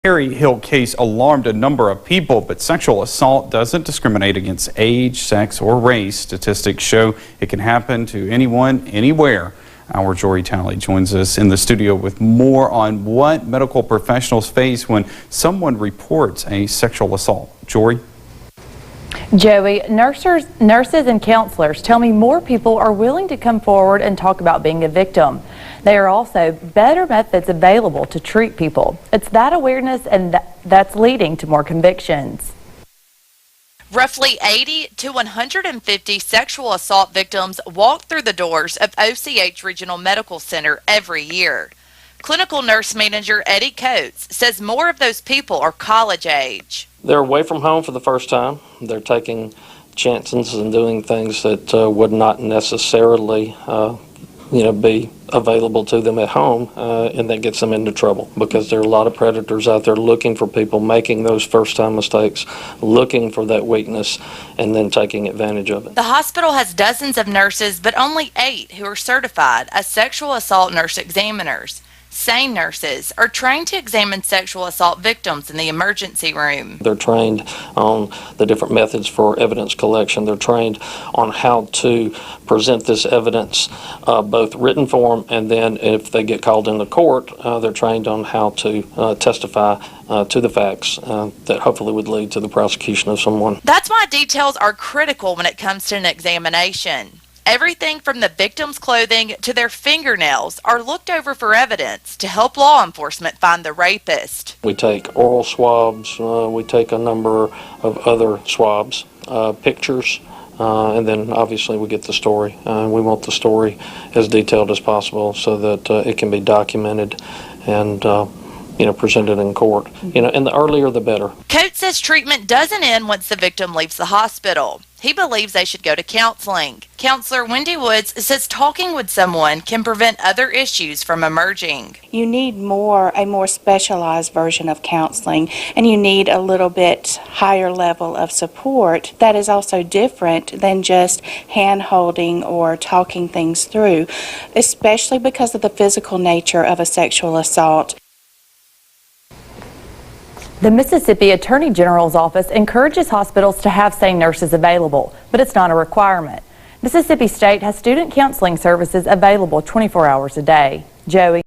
Cherry Hill case alarmed a number of people, but sexual assault doesn't discriminate against age, sex, or race. Statistics show it can happen to anyone, anywhere. Our Jory Talley joins us in the studio with more on what medical professionals face when someone reports a sexual assault. Jory? Joey, nurses and counselors tell me more people are willing to come forward and talk about being a victim. There are also better methods available to treat people. It's that awareness and that's leading to more convictions. Roughly 80 to 150 sexual assault victims walk through the doors of OCH Regional Medical Center every year. Clinical nurse manager Eddie Coates says more of those people are college age. They're away from home for the first time. They're taking chances and doing things that would not necessarily be available to them at home, and that gets them into trouble because there are a lot of predators out there looking for people making those first-time mistakes, looking for that weakness, and then taking advantage of it. The hospital has dozens of nurses, but only 8 who are certified as sexual assault nurse examiners. SANE nurses are trained to examine sexual assault victims in the emergency room. They're trained on the different methods for evidence collection. They're trained on how to present this evidence, both written form, and then if they get called into court, they're trained on how to testify to the facts that hopefully would lead to the prosecution of someone. That's why details are critical when it comes to an examination. Everything from the victim's clothing to their fingernails are looked over for evidence to help law enforcement find the rapist. We take oral swabs, we take a number of other swabs, pictures, and then obviously we get the story. We want the story as detailed as possible so that it can be documented and presented in court. And the earlier the better. Coates says treatment doesn't end once the victim leaves the hospital. He believes they should go to counseling. Counselor Wendy Woods says talking with someone can prevent other issues from emerging. You need a more specialized version of counseling, and you need a little bit higher level of support that is also different than just hand-holding or talking things through, especially because of the physical nature of a sexual assault. The Mississippi Attorney General's office encourages hospitals to have SANE nurses available, but it's not a requirement. Mississippi State has student counseling services available 24 hours a day. Joey?